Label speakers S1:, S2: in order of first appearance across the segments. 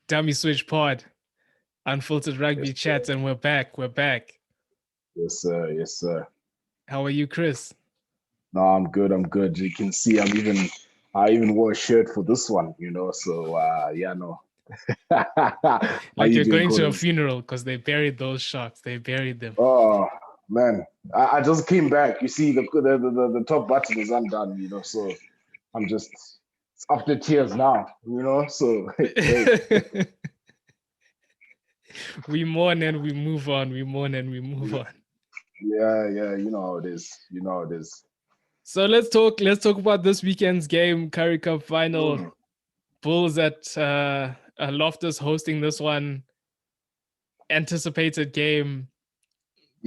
S1: Dummy Switch Pod, Unfiltered Rugby
S2: Yes,
S1: Chats, and we're back. We're back.
S2: yes, sir. Yes, sir.
S1: How are you, Chris?
S2: No, I'm good. I'm good. You can see I even wore a shirt for this one, So yeah, no. How
S1: Like
S2: you
S1: you're
S2: doing,
S1: going to a
S2: Collins?
S1: funeral because they buried those sharks. They buried them.
S2: Oh man, I just came back. You see, the top button is undone, So I'm just it's after tears now, So hey,
S1: We mourn and we move on. We mourn and we move on.
S2: yeah, you know how it is.
S1: So let's talk. Let's talk about this weekend's game, Currie Cup final.
S2: Mm,
S1: Bulls at Loftus hosting this one. Anticipated game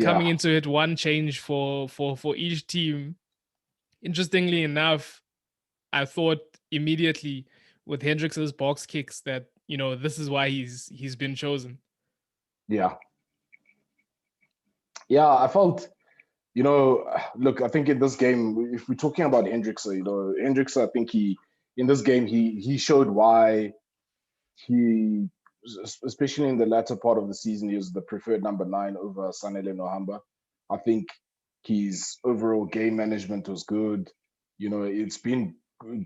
S1: coming
S2: yeah,
S1: into it. One change for each team. Interestingly enough, I thought immediately with Hendricks's box kicks that this is why he's been chosen.
S2: yeah, yeah. I felt. Look, I think in this game, if we're talking about Hendricks, Hendricks, I think in this game he showed why he, especially in the latter part of the season, he was the preferred number 9 over Sanele Nohamba. I think his overall game management was good. It's been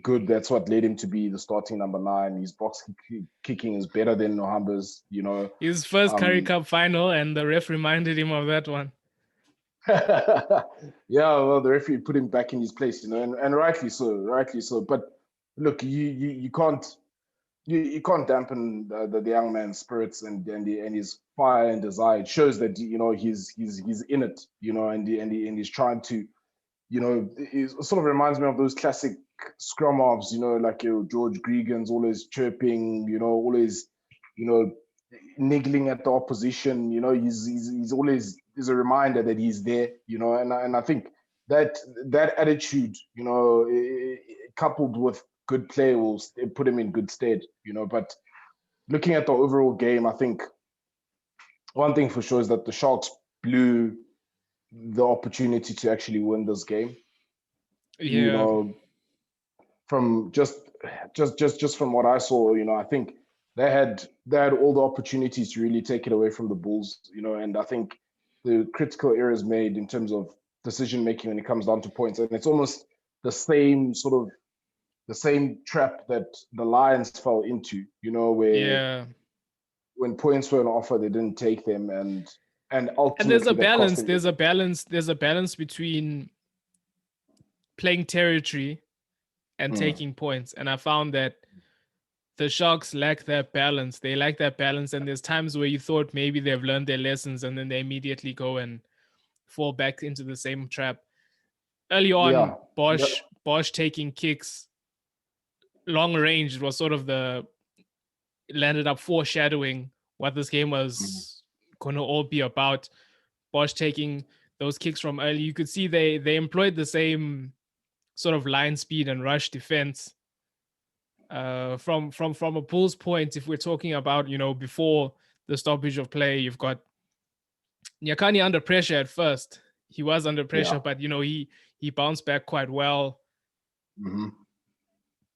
S2: good. That's what led him to be the starting number 9. His box kicking is better than Nohamba's.
S1: His first Currie
S2: Um,
S1: Cup final, and the ref reminded him of that one.
S2: Yeah, well, the referee put him back in his place, and rightly so. But look, you can't dampen the young man's spirits and his fire and desire. It shows that he's in it, and he's trying to, it sort of reminds me of those classic scrum halves, like George Gregan's always chirping, always, niggling at the opposition. He's always is a reminder that he's there. And I think that attitude, coupled with good play will put him in good stead. But looking at the overall game, I think one thing for sure is that the Sharks blew the opportunity to actually win this game.
S1: Yeah.
S2: From just from what I saw, I think they had all the opportunities to really take it away from the Bulls, and I think the critical errors made in terms of decision making when it comes down to points, and it's almost the same trap that the Lions fell into, where when points were on offer, they didn't take them, and ultimately
S1: there's a
S2: that cost
S1: balance.
S2: them.
S1: There's a balance between playing territory and taking points. And I found that the Sharks lack that balance. They lack that balance. And there's times where you thought maybe they've learned their lessons and then they immediately go and fall back into the same trap. Early on, Bosch taking kicks long range was sort of landed up foreshadowing what this game was going to all be about. Bosch taking those kicks from early. You could see they employed the same sort of line speed and rush defense. From a Bulls point, if we're talking about before the stoppage of play, you've got Nyakani under pressure at first. He was under pressure, but he bounced back quite well.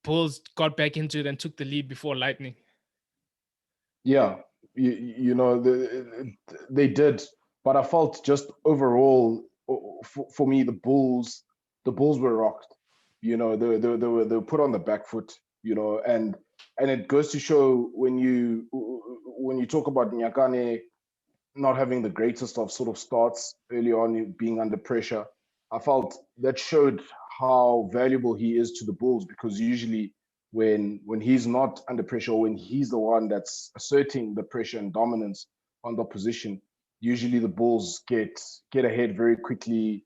S1: Bulls got back into it and took the lead before Lightning.
S2: Yeah, they did, but I felt just overall for me the Bulls were rocked. They were put on the back foot. And it goes to show when you talk about Nyakane not having the greatest of sort of starts early on, being under pressure. I felt that showed how valuable he is to the Bulls, because usually when he's not under pressure, when he's the one that's asserting the pressure and dominance on the opposition, usually the Bulls get ahead very quickly.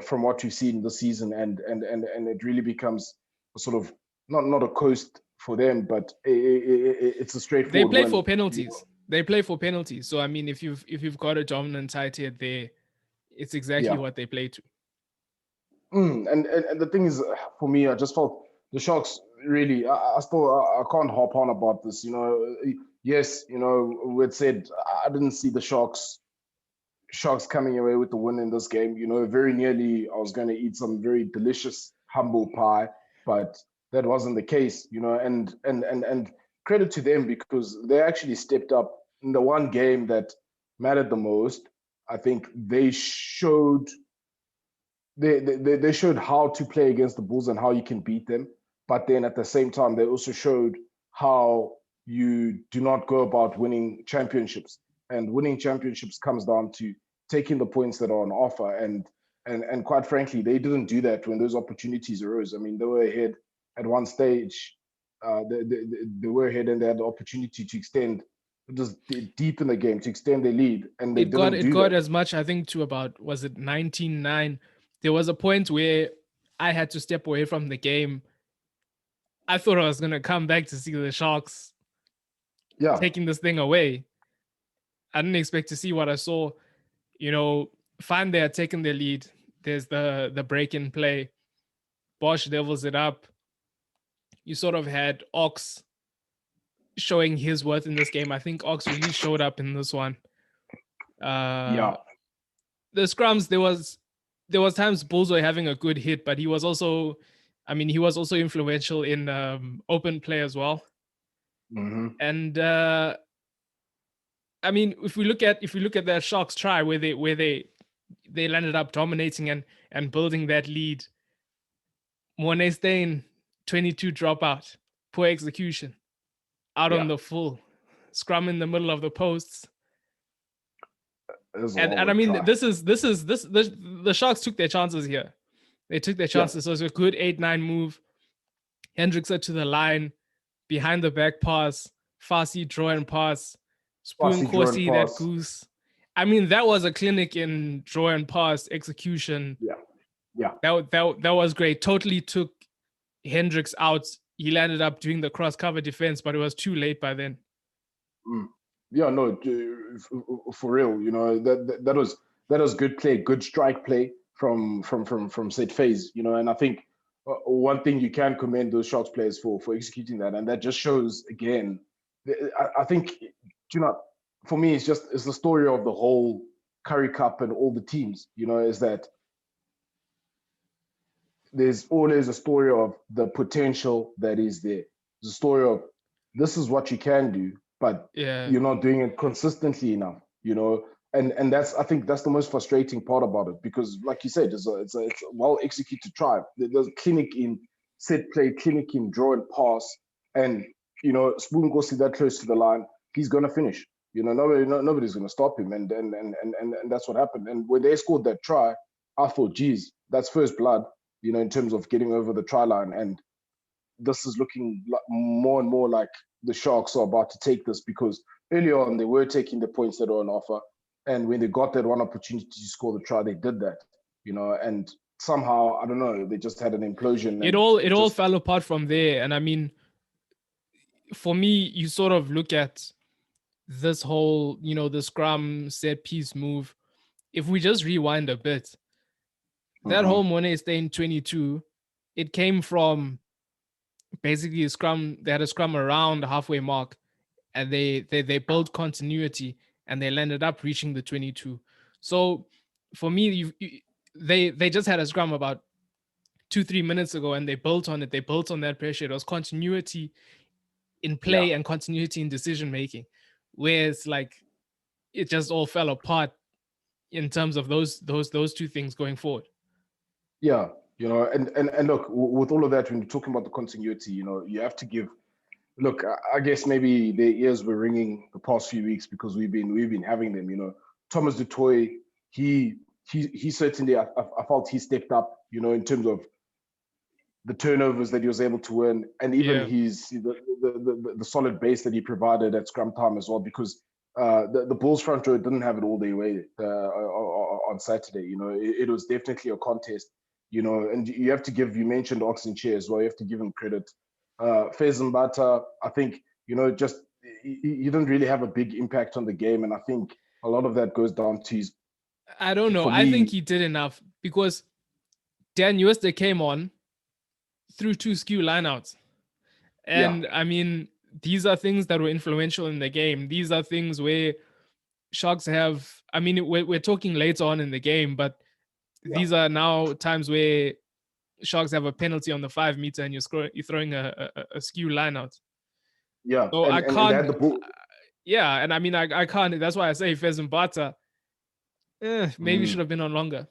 S2: From what we've seen this season, and it really becomes a sort of not a coast for them, but it's a straightforward.
S1: They play for penalties. They play for penalties. So I mean, if you've got a dominant tight head there, it's exactly what they play to.
S2: And the thing is, for me, I just felt the Sharks really. I can't harp on about this. Yes, we said I didn't see the Sharks coming away with the win in this game. Very nearly I was going to eat some very delicious humble pie, but that wasn't the case. And credit to them because they actually stepped up in the one game that mattered the most. I think they showed they showed how to play against the Bulls and how you can beat them. But then at the same time, they also showed how you do not go about winning championships. And winning championships comes down to taking the points that are on offer. And quite frankly, they didn't do that when those opportunities arose. I mean, they were ahead at one stage. They were ahead and they had the opportunity to extend just deep in the game to extend their lead, and they didn't do
S1: got
S2: that.
S1: as much, I think, to about, was it 19-9? There was a point where I had to step away from the game. I thought I was gonna come back to see the Sharks taking this thing away. I didn't expect to see what I saw. Fine, they had taken their lead. There's the break in play. Bosch levels it up. You sort of had Ox showing his worth in this game. I think Ox really showed up in this one. The scrums, there was times Bulls were having a good hit, but he was also influential in open play as well.
S2: Mm-hmm.
S1: And if we look at that Sharks try where they landed up dominating and building that lead, Mornay Steyn 22 dropout, poor execution, out on the full, scrum in the middle of the posts. And I mean, the Sharks took their chances here. They took their chances. So it was a good 8-9 move. Hendricks to the line, behind the back pass, Farsi draw and pass, Spoon Corsi, that goose. I mean, that was a clinic in draw and pass execution.
S2: Yeah.
S1: That was great. Totally took Hendricks out. He landed up doing the cross cover defense, but it was too late by then.
S2: Yeah, no, for real. That was good play, good strike play from said phase. And I think one thing you can commend those Sharks players for executing that, and that just shows again. I think for me, it's the story of the whole Currie Cup and all the teams. Is that there's always a story of the potential that is there. There's a story of this is what you can do, but you're not doing it consistently enough. And I think that's the most frustrating part about it, because like you said, it's a well executed try. There's a clinic in set play, clinic in draw and pass, and Spoon goes that close to the line, he's gonna finish. Nobody's gonna stop him, and that's what happened. And when they scored that try, I thought, geez, that's first blood. In terms of getting over the try line, and this is looking more and more like the Sharks are about to take this, because early on they were taking the points that are on offer, and when they got that one opportunity to score the try, they did that. And somehow, I don't know, they just had an implosion.
S1: It all fell apart from there. And I mean, for me, you sort of look at this whole, the scrum set piece move. If we just rewind a bit, that whole Mornay Steyn 22, it came from basically a scrum. They had a scrum around the halfway mark, and they built continuity, and they landed up reaching the 22. So for me, they just had a scrum about 2-3 minutes ago, and they built on it. They built on that pressure. It was continuity in play and continuity in decision making, whereas like it just all fell apart in terms of those two things going forward.
S2: Yeah, and look, with all of that, when you're talking about the continuity, you have to give. Look, I guess maybe their ears were ringing the past few weeks because we've been having them. Thomas du Toit, he certainly, I felt he stepped up. In terms of the turnovers that he was able to win, and even the solid base that he provided at scrum time as well, because the Bulls front row didn't have it all their way on Saturday. It was definitely a contest. And you have to give. You mentioned Oxen Chair as well. You have to give him credit. Fez Mbata, I think just he didn't really have a big impact on the game, and I think a lot of that goes down to his.
S1: I don't know. I think he did enough, because Dan Uester came on through 2 skew lineouts, and I mean, these are things that were influential in the game. These are things where Sharks have. I mean, we're talking later on in the game, but these are now times where Sharks have a penalty on the 5 meter and you're throwing a skew lineout.
S2: Yeah,
S1: So I
S2: and they had
S1: can't.
S2: the ball.
S1: Yeah, and I mean, I can't. That's why I say Fez and Bata. Maybe should
S2: Mm.
S1: have been on longer.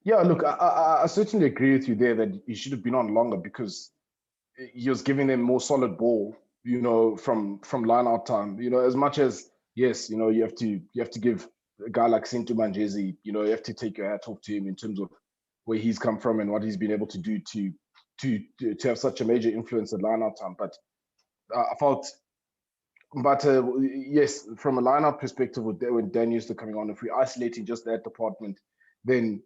S2: Yeah, look, I certainly agree with you there that he should have been on longer because he was giving them more solid ball, from line out time. As much as yes, you have to give a guy like Sintu Manjezi, you have to take your hat off to him in terms of where he's come from and what he's been able to do to have such a major influence at line out time. But I felt, but yes, from a lineup perspective, when Dan used to coming on, if we're isolating just that department, then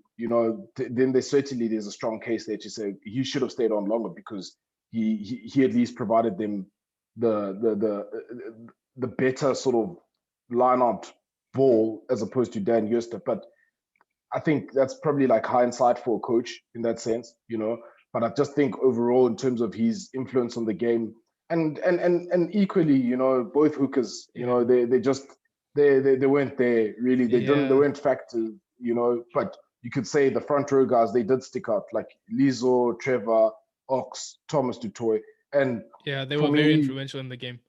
S2: then there's a strong case there to say he should have stayed on longer because he at least provided them the better sort of lineup ball as opposed to Dan Euster. But I think that's probably like hindsight for a coach in that sense. But I just think overall, in terms of his influence on the game, and equally, both hookers,
S1: Yeah.
S2: they weren't there really. They
S1: Yeah.
S2: weren't factors. But you could say the front row guys, they did stick out, like Lizo, Trevor, Ox, Thomas Dutoy, and
S1: Yeah, they
S2: for
S1: were very
S2: me,
S1: influential in the game.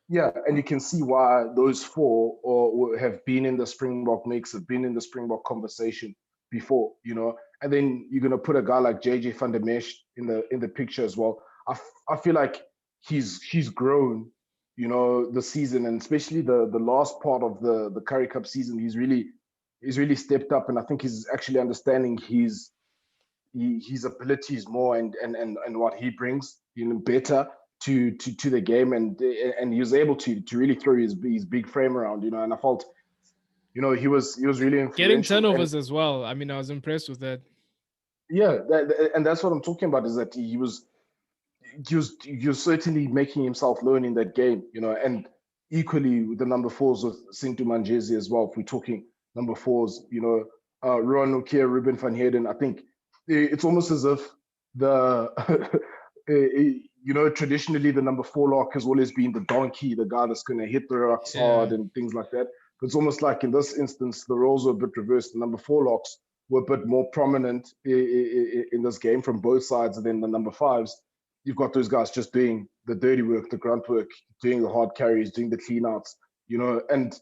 S2: yeah, and you can see why those four or have been in the Springbok mix, have been in the Springbok conversation before. And then you're gonna put a guy like JJ van der Merch in the picture as well. I feel like he's grown, the season, and especially the last part of the Currie Cup season. He's really stepped up, and I think he's actually understanding his abilities more and what he brings better to the game, and he was able to really throw his big frame around, and I felt he was really
S1: Getting
S2: influential. And
S1: turnovers as well. I mean, I was impressed with that.
S2: yeah, and that's what I'm talking about, is that he was certainly making himself known in that game, and equally with the number fours with Sintu Manjezi as well. If we're talking number fours, Rowan Nokia, Ruben van Heerden, I think it's almost as if traditionally the number four lock has always been the donkey, the guy that's going to hit the rocks hard
S1: Yeah.
S2: and things like that. But it's almost like in this instance, the roles were a bit reversed. The number four locks were a bit more prominent in this game from both sides, and then the number fives, you've got those guys just doing the dirty work, the grunt work, doing the hard carries, doing the cleanouts, and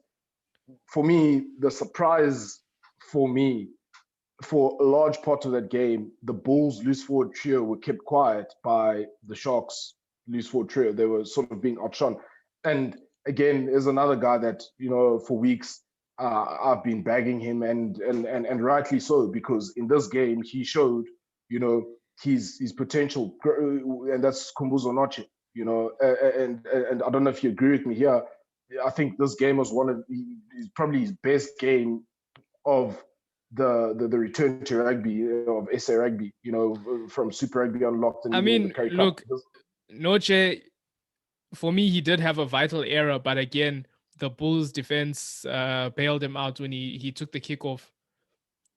S2: for me, the surprise for me, for a large part of that game, the Bulls' loose forward trio were kept quiet by the Sharks' loose forward trio. They were sort of being outshone. And again, there's another guy that, for weeks, I've been bagging him, and rightly so, because in this game, he showed, his potential, and that's Kumbuzo Noche, and I don't know if you agree with me here. I think this game was probably his best game of the return to rugby, of SA rugby, from Super Rugby Unlocked and
S1: I
S2: even in the
S1: mean,
S2: Currie Cup.
S1: look, Noche, for me, he did have a vital error, but again, the Bulls defense bailed him out when he took the kickoff.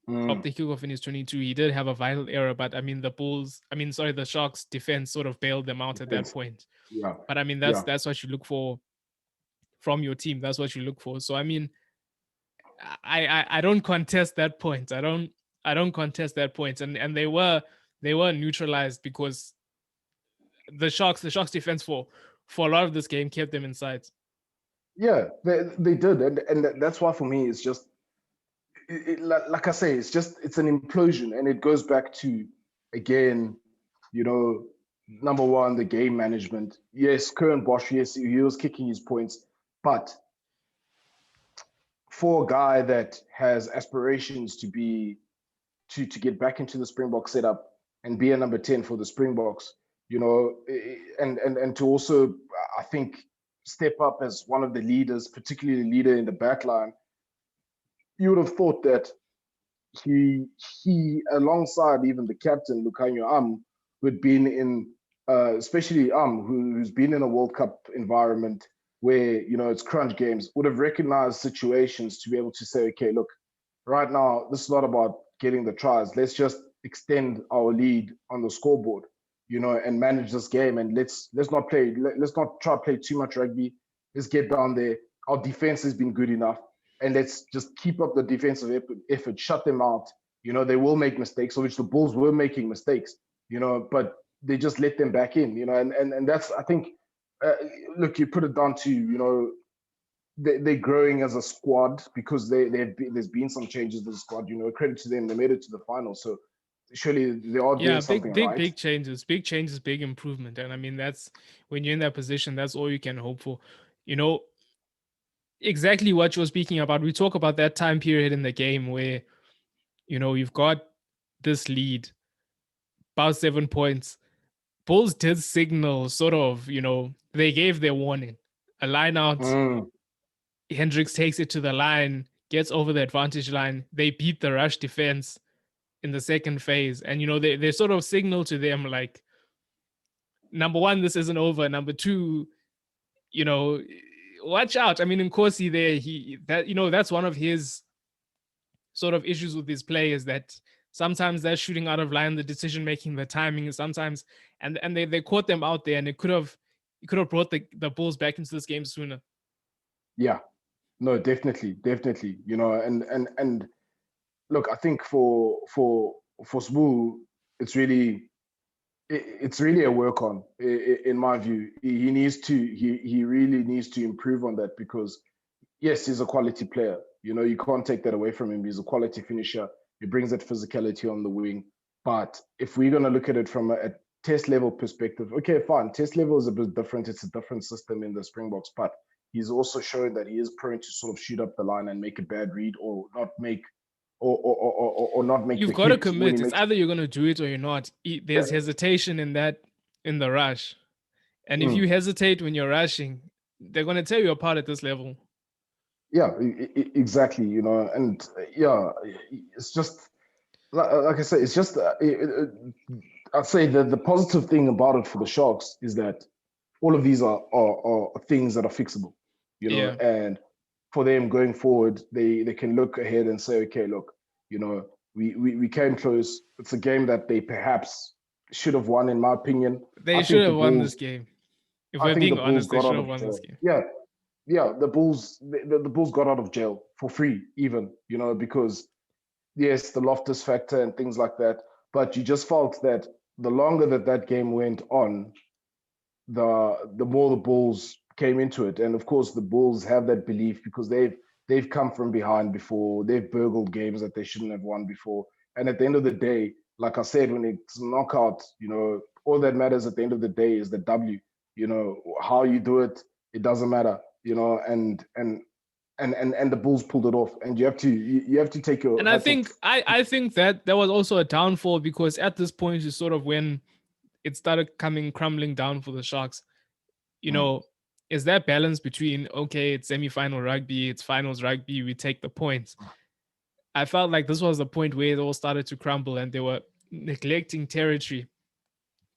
S1: Up the kickoff in his 22, he did have a vital error, but I mean the Sharks defense sort of bailed them out at that point.
S2: Yeah,
S1: But I mean
S2: yeah,
S1: that's what you look for from your team. That's what you look for. So I mean, I don't contest that point. I don't contest that point. And they were neutralized because the Sharks defense for a lot of this game kept them inside.
S2: yeah. They did, and that's why for me it's just like I say, it's an implosion, and it goes back to, again, number one, the game management. Yes, Curran Bosch, yes, he was kicking his points, but for a guy that has aspirations to get back into the Springbok setup and be a number 10 for the Springboks, and to also, I think, step up as one of the leaders, particularly the leader in the back line. You would have thought that he alongside even the captain Lucanio who'd been in, especially who's been in a World Cup environment where it's crunch games, would have recognized situations to be able to say, okay, look, right now this is not about getting the tries. Let's just extend our lead on the scoreboard, and manage this game. And let's not try to play too much rugby. Let's get down there. Our defense has been good enough, and let's just keep up the defensive effort, shut them out. They will make mistakes, of which the Bulls were making mistakes, but they just let them back in, and that's, I think, look, you put it down to they're growing as a squad because there's been some changes to the squad. Credit to them, they made it to the final, so surely they are doing
S1: Yeah,
S2: something
S1: big
S2: right.
S1: changes, big improvement. And I mean, that's when you're in that position, that's all you can hope for. You know, exactly what you're speaking about. We talk about that time period in the game where, you've got this lead, about 7 points. Bulls did signal sort of, they gave their warning. A line out,
S2: Mm,
S1: Hendricks takes it to the line, gets over the advantage line. They beat the rush defense in the second phase. And, they sort of signal to them like, number one, this isn't over. Number two, you know, watch out. I mean, in Corsi there, that's one of his sort of issues with his play is that sometimes they're shooting out of line, the decision making, the timing, sometimes, and they caught them out there, and it could have brought the Bulls back into this game sooner.
S2: yeah, no, definitely. And look, I think for Sbu, it's really a work on, in my view. He really needs to improve on that because yes, he's a quality player. You can't take that away from him. He's a quality finisher. He brings that physicality on the wing. But if we're going to look at it from a test level perspective, okay, fine. Test level is a bit different. It's a different system in the Springboks, but he's also shown that he is prone to sort of shoot up the line and make a bad read or not make or not make
S1: You've
S2: the
S1: got to
S2: hit when he
S1: commit. It's
S2: makes.
S1: either you're going to do it or you're not. There's hesitation in the rush, and if you hesitate when you're rushing, they're going to tear you apart at this level.
S2: Yeah, exactly. And yeah, it's just like I say, it's just I'd say that the positive thing about it for the Sharks is that all of these are things that are fixable,
S1: Yeah.
S2: and for them going forward, they can look ahead and say, okay, look, we came close. It's a game that they perhaps should have won, in my opinion.
S1: They
S2: I
S1: should
S2: think the
S1: have won
S2: Bulls.
S1: this game. If
S2: I
S1: we're
S2: think the
S1: being
S2: Bulls
S1: honest, they
S2: got
S1: should
S2: out
S1: have
S2: of
S1: won this
S2: jail.
S1: game.
S2: Yeah, the Bulls, the Bulls got out of jail for free, even, because yes, the Loftus factor and things like that. But you just felt that the longer that game went on, the more the Bulls came into it. And of course, the Bulls have that belief because they've come from behind before. They've burgled games that they shouldn't have won before. And at the end of the day, like I said, when it's knockout, all that matters at the end of the day is the W. How you do it, it doesn't matter. And the Bulls pulled it off. And you have to take your
S1: And I
S2: hats
S1: think
S2: off.
S1: I think that there was also a downfall because at this point is sort of when it started crumbling down for the Sharks. Is that balance between, okay, it's semi-final rugby, it's finals rugby, we take the points. I felt like this was the point where it all started to crumble and they were neglecting territory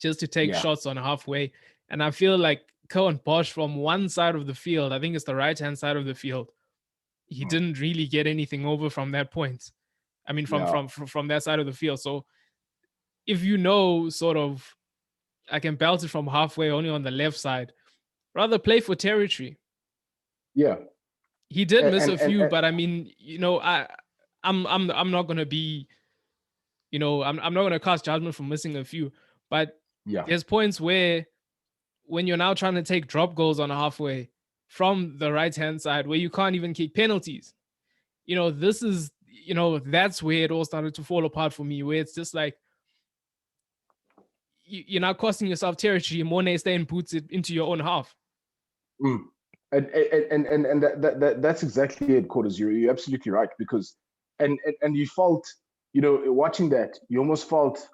S1: just to take shots on halfway. And I feel like Cohen Bosch from one side of the field, I think it's the right-hand side of the field, he didn't really get anything over from that point. I mean, from that side of the field. So if sort of, I can belt it from halfway only on the left side, rather play for territory.
S2: Yeah.
S1: He did miss a few, but I mean, I'm not gonna be, I'm not gonna cast judgment for missing a few. But there's points where when you're now trying to take drop goals on a halfway from the right hand side where you can't even kick penalties, this is, that's where it all started to fall apart for me, where it's just like you're not costing yourself territory. Monet stay and boots it into your own half.
S2: And that's exactly it, Quarters. You're absolutely right because and you felt, watching that, you almost felt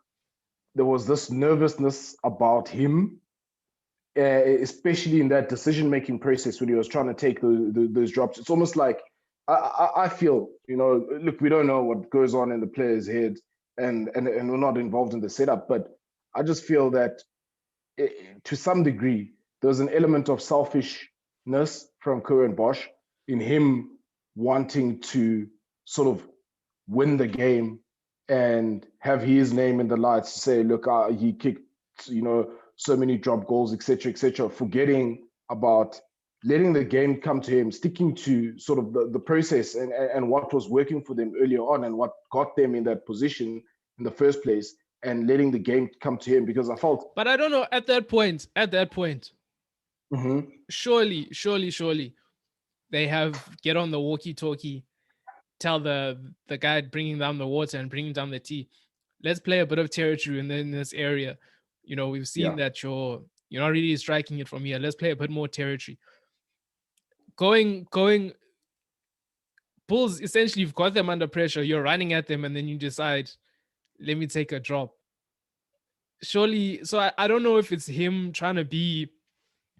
S2: there was this nervousness about him, especially in that decision-making process when he was trying to take those drops. It's almost like I feel, look, we don't know what goes on in the player's head, and we're not involved in the setup, but I just feel that to some degree there was an element of selfishness from Currie and Bosch in him wanting to sort of win the game and have his name in the lights to say, look, he kicked, so many drop goals, etc., forgetting about letting the game come to him, sticking to sort of the process and what was working for them earlier on and what got them in that position in the first place, and letting the game come to him. Because I felt,
S1: but I don't know, at that point, surely they have get on the walkie-talkie, tell the guy bringing down the water and bringing down the tea, let's play a bit of territory in this area. We've seen
S2: Yeah.
S1: that you're not really striking it from here. Let's play a bit more territory. Going Bulls, essentially you've got them under pressure, you're running at them, and then you decide, let me take a drop. Surely, so I don't know if it's him trying to be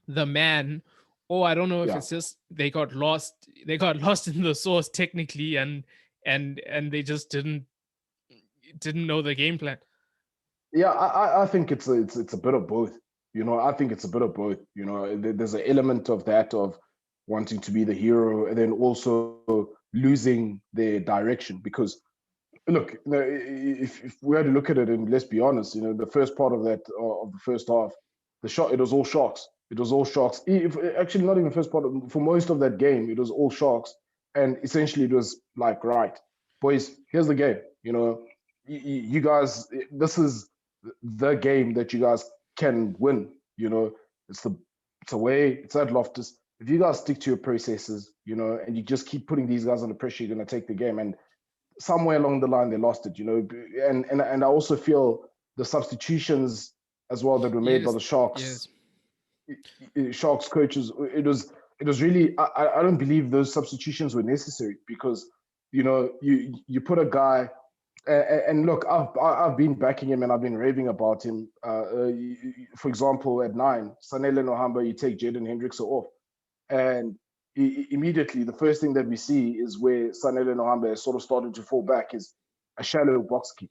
S1: the man, or I don't know if
S2: Yeah.
S1: it's just they got lost in the sauce technically, and they just didn't know the game plan.
S2: Yeah, I think it's a bit of both. I think it's a bit of both. There's an element of that, of wanting to be the hero, and then also losing their direction. Because look, if we had to look at it, and let's be honest, the first part of that of the first half, it was all Sharks. It was all Sharks. Actually, not even first part. For most of that game, it was all Sharks, and essentially it was like, right, boys, here's the game. You guys, this is the game that you guys can win. It's away. It's at Loftus. If you guys stick to your processes, and you just keep putting these guys under pressure, you're going to take the game. And somewhere along the line, they lost it. And I also feel the substitutions as well that were made by the Sharks. Sharks coaches. It was really. I don't believe those substitutions were necessary, because you put a guy. And look, I've been backing him and I've been raving about him. For example, at 9, Sanele Nohamba, you take Jaden Hendricks off, and immediately the first thing that we see is where Sanele Nohamba is sort of starting to fall back, is a shallow box kick,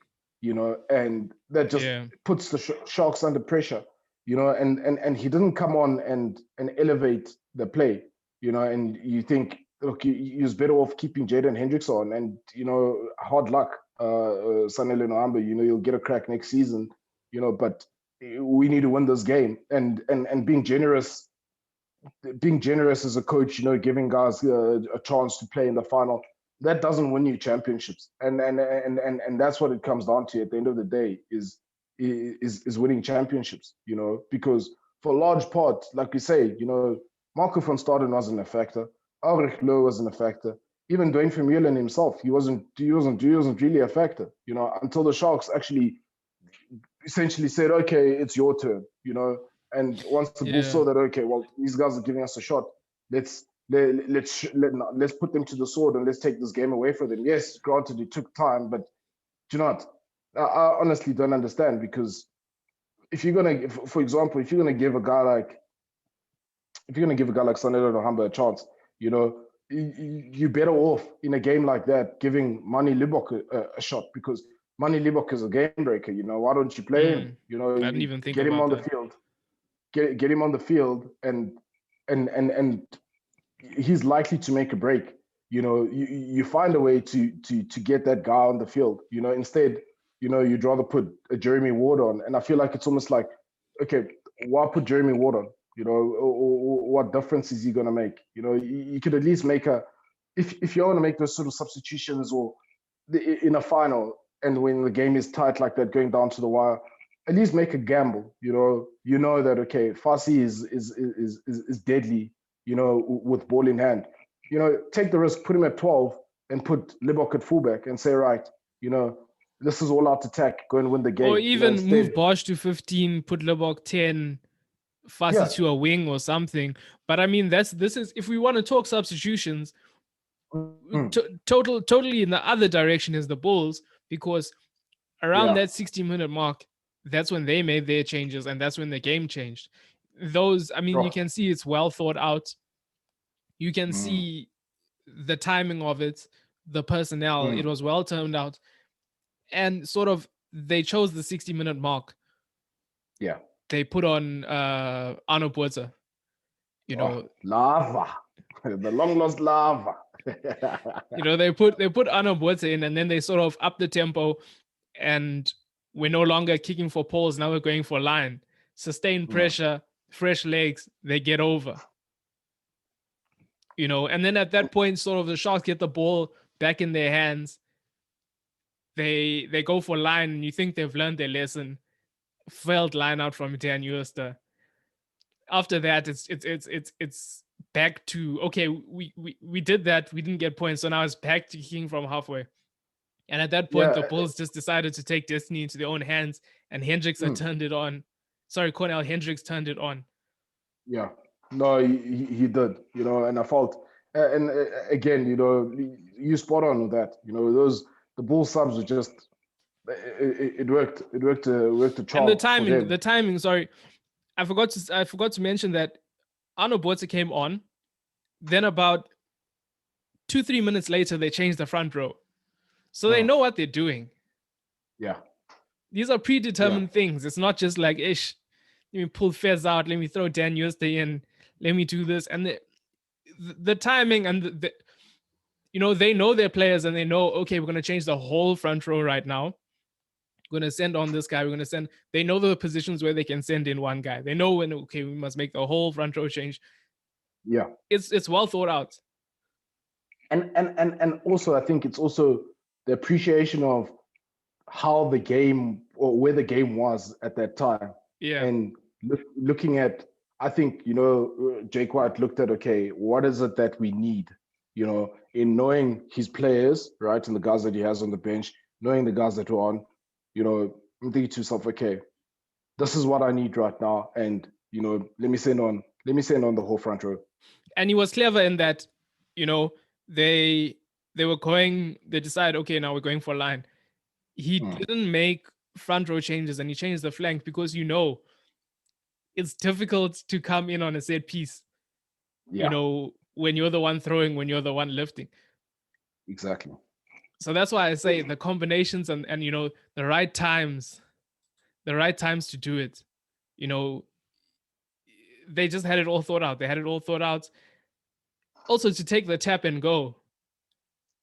S2: and that just puts the Sharks under pressure, and he didn't come on and elevate the play, and you think, look, he was better off keeping Jaden Hendricks on, and hard luck. Sanele Nohamba, you'll get a crack next season, but we need to win this game, and being generous as a coach, giving guys a chance to play in the final, that doesn't win you championships, and that's what it comes down to at the end of the day, is winning championships, because for a large part, like we say, Marco van Staden wasn't a factor, Ulrich Loh wasn't a factor. Even Dwayne Vermeulen himself, he wasn't really a factor, until the Sharks actually essentially said, okay, it's your turn, and once the Bulls saw that, okay, well, these guys are giving us a shot, let's put them to the sword and let's take this game away from them. Yes, granted, it took time, but I honestly don't understand, because if you're gonna, for example, if you're gonna give a guy like Sanele Nohamba a chance, you're better off in a game like that giving Manie Libbok a shot, because Manie Libbok is a game breaker. Why don't you play him?
S1: I didn't even think
S2: get him
S1: about
S2: on
S1: that.
S2: the field. Get him on the field, and he's likely to make a break. You find a way to get that guy on the field. Instead, you'd rather put a Jeremy Ward on, and I feel like it's almost like, okay, why put Jeremy Ward on? What difference is he going to make? You could at least make if you want to make those sort of substitutions, or in a final, and when the game is tight like that, going down to the wire, at least make a gamble. That, okay, Fassi is deadly, with ball in hand. Take the risk, put him at 12 and put Libbok at fullback and say, right, this is all out attack, go and win the game.
S1: Or even move Bosch to 15, put Libbok 10, Fassi to a wing or something. But I mean, this is, if we want to talk substitutions, totally in the other direction is the Bulls, because around that 60-minute mark, that's when they made their changes, and that's when the game changed. Those, I mean, you can see it's well thought out. You can see the timing of it, the personnel, it was well turned out. And sort of, they chose the 60-minute mark.
S2: Yeah.
S1: They put on Arno Buerta.
S2: Lava. The long lost lava.
S1: They put Arno Buerta in, and then they sort of up the tempo, and we're no longer kicking for poles, now we're going for line. Sustained pressure, fresh legs, they get over. And then at that point, sort of, the Sharks get the ball back in their hands. They go for line, and you think they've learned their lesson. Failed line out from Dan Uester. after that, it's back to, okay, we did that, we didn't get points, so now it's back to kicking from halfway. And at that point, the Bulls just decided to take destiny into their own hands, and Hendricks had turned it on. Sorry, Cornell Hendricks turned it on.
S2: Yeah, no, he did, and I felt, and again, you spot on with that. The Bull subs were just, it worked a charm.
S1: And the timing. Sorry, I forgot to mention that Arno Botza came on. Then about 2-3 minutes later, they changed the front row, so they know what they're doing.
S2: Yeah,
S1: these are predetermined things. It's not just like, ish, let me pull Fez out, let me throw Dan Yuste in, let me do this. And the timing and they know their players, and they know, okay, we're going to change the whole front row right now. We're going to send on this guy. We're going to send. They know the positions where they can send in one guy. They know when, okay, we must make the whole front row change.
S2: Yeah,
S1: it's well thought out.
S2: And also, I think it's also the appreciation of how the game, or where the game was at that time.
S1: Yeah.
S2: And looking at, I think, Jake White looked at, okay, what is it that we need? In knowing his players, right, and the guys that he has on the bench, knowing the guys that are on, I'm thinking to yourself, okay, this is what I need right now, and let me send on the whole front row.
S1: And he was clever in that, they were going. They decided, okay, now we're going for a line. He didn't make front row changes, and he changed the flank because it's difficult to come in on a set piece.
S2: Yeah.
S1: When you're the one throwing, when you're the one lifting.
S2: Exactly.
S1: So that's why I say the combinations and the right times to do it. They just had it all thought out. They had it all thought out. Also, to take the tap and go.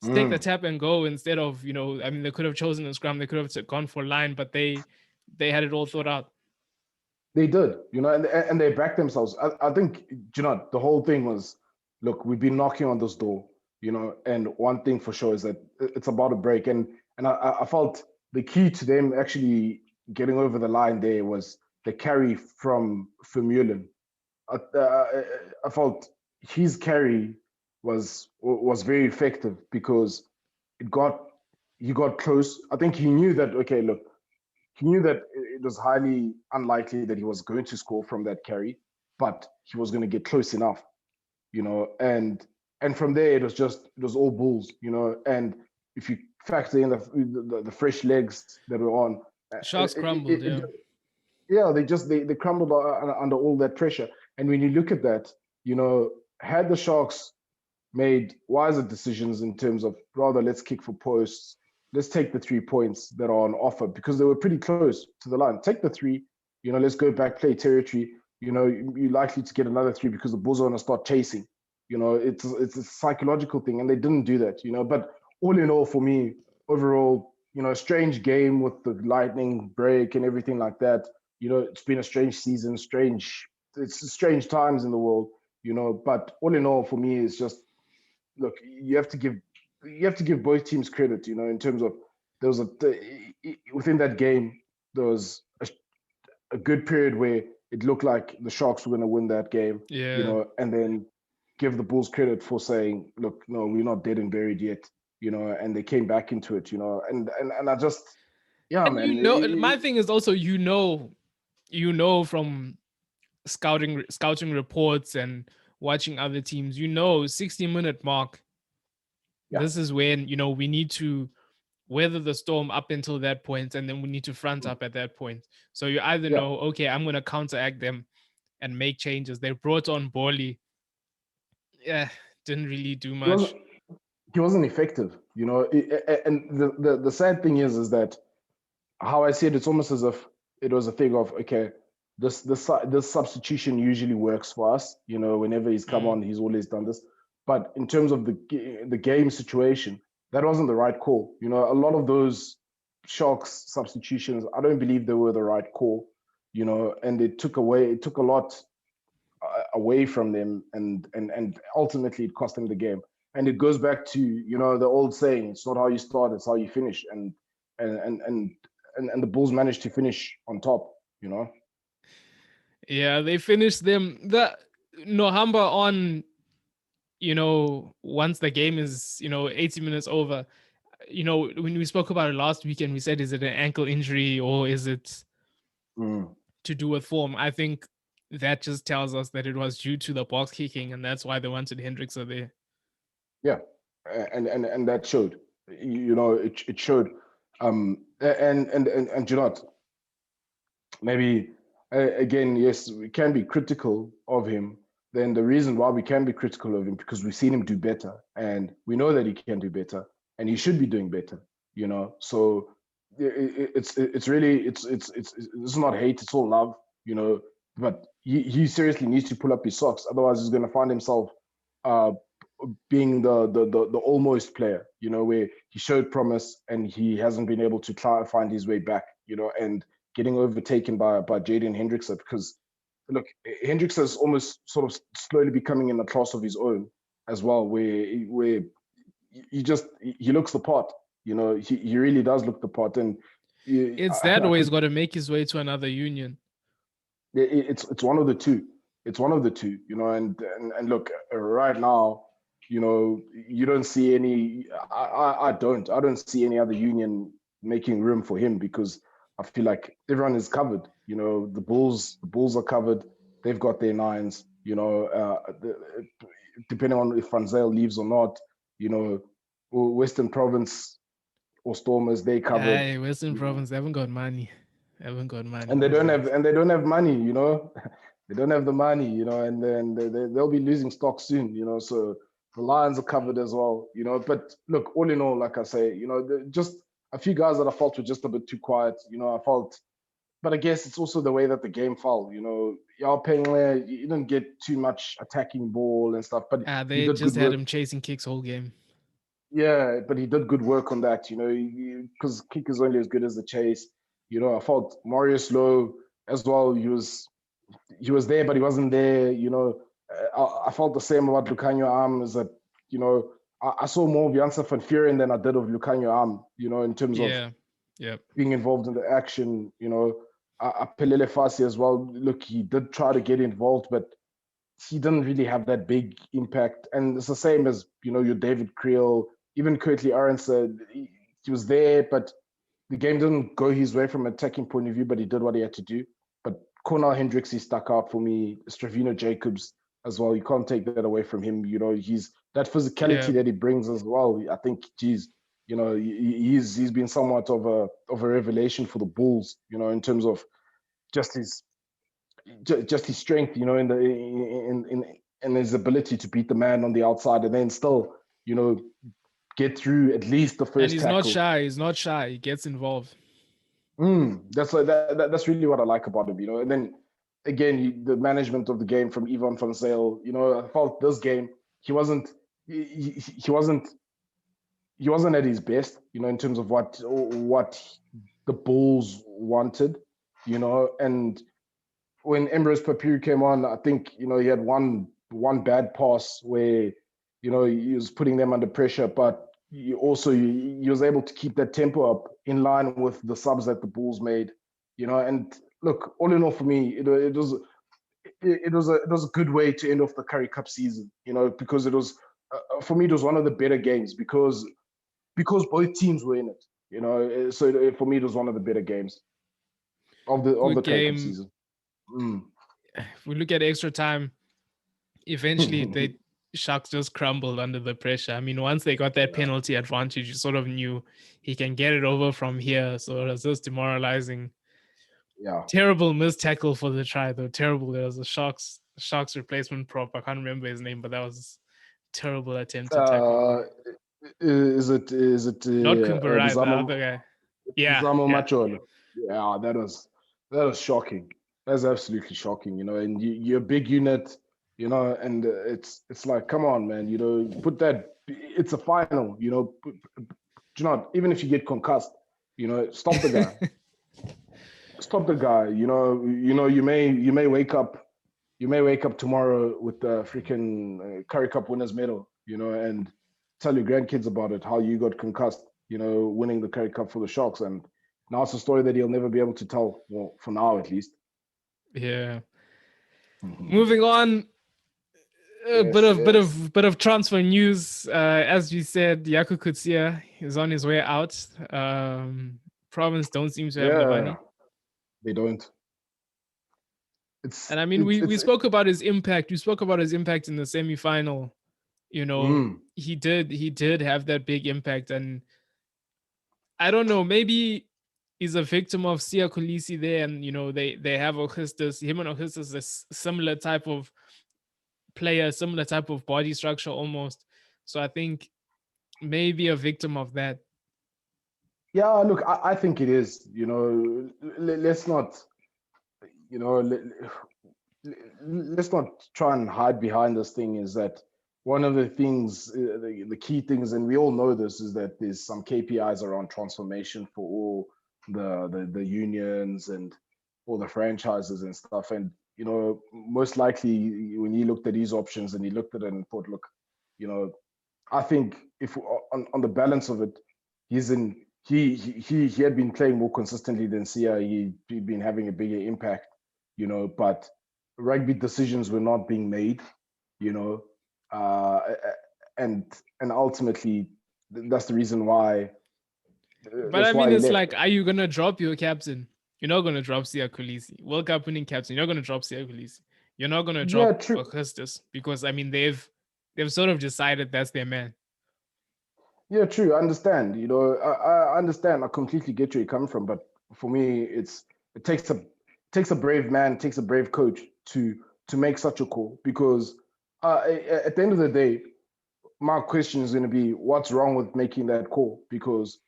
S1: Take the tap and go instead of, they could have chosen a scrum. They could have gone for line, but they had it all thought out.
S2: They did, and they backed themselves. I think, the whole thing was, look, we've been knocking on this door, and one thing for sure is that it's about a break. And I felt the key to them actually getting over the line there was the carry from Vermeulen. I felt his carry was very effective because he got close. I think he knew that, okay, look, he knew that it was highly unlikely that he was going to score from that carry, but he was going to get close enough, and from there it was all Bulls, and if you factor in the fresh legs that were on,
S1: Sharks crumbled.
S2: They crumbled under all that pressure. And when you look at that, had the Sharks made wiser decisions in terms of rather let's kick for posts, let's take the 3 points that are on offer because they were pretty close to the line. Take the 3, let's go back, play territory. You're likely to get another 3 because the Bulls are going to start chasing. It's a psychological thing, and they didn't do that. But all in all, for me, overall, a strange game with the lightning break and everything like that. It's been a strange season, it's strange times in the world. But all in all, for me, it's just, look, you have to give both teams credit, in terms of within that game, there was a good period where it looked like the Sharks were going to win that game, and then give the Bulls credit for saying, look, no, we're not dead and buried yet, and they came back into it, and I just, man.
S1: My thing is also, from scouting reports and watching other teams, 60-minute mark. Yeah. This is when, we need to weather the storm up until that point, and then we need to front up at that point. So you either know, okay, I'm going to counteract them and make changes. They brought on Borley. Yeah, didn't really do much.
S2: He wasn't effective, and the sad thing is that how I see it, it's almost as if it was a thing of, okay, this substitution usually works for us. Whenever he's come on, he's always done this. But in terms of the game situation, that wasn't the right call. A lot of those Sharks substitutions, I don't believe they were the right call. And it took a lot away from them, and ultimately it cost them the game. And it goes back to the old saying: it's not how you start, it's how you finish. And the Bulls managed to finish on top.
S1: Yeah, they finished them. The Nohamba on, once the game is, 80 minutes over, when we spoke about it last weekend, we said, is it an ankle injury or is it to do with form? I think that just tells us that it was due to the box kicking, and that's why they wanted Hendricks there.
S2: Yeah, and that showed. It showed. And you know what? Maybe again, yes, we can be critical of him. Then the reason why we can be critical of him because we've seen him do better, and we know that he can do better, and he should be doing better. So it's really it's not hate, it's all love. But he seriously needs to pull up his socks, otherwise he's going to find himself uh, being the almost player, where he showed promise and he hasn't been able to try to find his way back, and getting overtaken by Jaden Hendricks because look, Hendricks is almost sort of slowly becoming in a class of his own as well, where he looks the part, he really does look the part, and
S1: it's that way he's got to make his way to another union.
S2: It's one of the two. It's one of the two, and look, right now, you don't see any. I don't see any other union making room for him because I feel like everyone is covered. The Bulls are covered. They've got their nines. Depending on if Van Zyl leaves or not, Western Province or Stormers, they covered.
S1: Hey, Western Province, they haven't got money.
S2: And they don't have money. They don't have the money, and then they'll be losing stock soon, so the Lions are covered as well, but look, all in all, like I say, just a few guys that I felt were just a bit too quiet, but I guess it's also the way that the game fell, Yao Pengwe, you didn't get too much attacking ball and stuff, but
S1: they just had him chasing kicks whole game.
S2: Yeah, but he did good work on that, because kick is only as good as the chase. I felt Marius Lowe as well, he was there, but he wasn't there. I felt the same about Lucanio Arm, is that, I saw more of Janssen van Vuren than I did of Lucanio Arm, in terms of being involved in the action. Pelele Fasi as well. Look, he did try to get involved, but he didn't really have that big impact. And it's the same as, your David Creel, even Curtly Arons, he was there, but the game didn't go his way from an attacking point of view, but he did what he had to do. But Conor Hendricks, he stuck out for me. Stravino Jacobs as well. You can't take that away from him. He's that physicality that he brings as well. I think, he's been somewhat of a revelation for the Bulls. In terms of just his strength. In his ability to beat the man on the outside, and then still, get through at least the first tackle. And
S1: he's not shy. He's not shy. He gets involved.
S2: That's really what I like about him, And then again, the management of the game from Ivan van Zyl, I felt this game he wasn't at his best, in terms of what the Bulls wanted, and when Ambrose Papiru came on, I think, he had one bad pass where, he was putting them under pressure, but he was able to keep that tempo up in line with the subs that the Bulls made, and look, all in all for me, it was a good way to end off the Currie Cup season, because it was, for me, it was one of the better games because both teams were in it, so for me, it was one of the better games of the Currie Cup season.
S1: If we look at extra time, eventually the Sharks just crumbled under the pressure. I mean, once they got that penalty advantage, you sort of knew he can get it over from here. So it was just demoralizing.
S2: Yeah.
S1: Terrible missed tackle for the try, though. Terrible. There was a Sharks replacement prop. I can't remember his name, but that was terrible attempt to tackle.
S2: Is it
S1: not Kumbarai, the other guy? Yeah.
S2: Macholo. Yeah, that was shocking. That's absolutely shocking, and you're a big unit, and it's like, come on, man, put that, it's a final, even if you get concussed, stop the guy. Stop the guy, you may wake up tomorrow with the freaking Currie Cup winners medal, and tell your grandkids about it, how you got concussed, winning the Currie Cup for the Sharks, and now it's a story that he'll never be able to tell, well, for now at least.
S1: Yeah. Moving on, a bit of transfer news. As we said, Yaku Kutsia is on his way out. Province don't seem to have the money.
S2: They don't.
S1: And I mean, we spoke about his impact. We spoke about his impact in the semi-final. You know, he did have that big impact, and I don't know, maybe he's a victim of Sia Kolisi there, and you know, they have Augustus. Him and Augustus is a similar type of player, similar type of body structure almost. So I think maybe a victim of that.
S2: Yeah, look, I think it is. You know, let's not, you know, let's not try and hide behind this thing. Is that one of the things, the key things, and we all know this, is that there's some KPIs around transformation for all the unions and all the franchises and stuff. And you know, most likely when he looked at his options and he looked at it and thought, look, you know, I think if on the balance of it, he's in. He had been playing more consistently than Sia. He'd been having a bigger impact, you know, but rugby decisions were not being made, you know, and ultimately that's the reason why.
S1: But I mean, it's like, are you gonna drop your captain? You're not gonna drop Sia Kolisi, World Cup winning captain. You're not gonna drop Sia Kolisi. You're not gonna drop Augustus, because I mean they've sort of decided that's their man.
S2: Yeah, true. I understand. You know, I understand. I completely get where you're coming from. But for me, it takes a brave man, takes a brave coach to make such a call. Because at the end of the day, my question is going to be, what's wrong with making that call? Because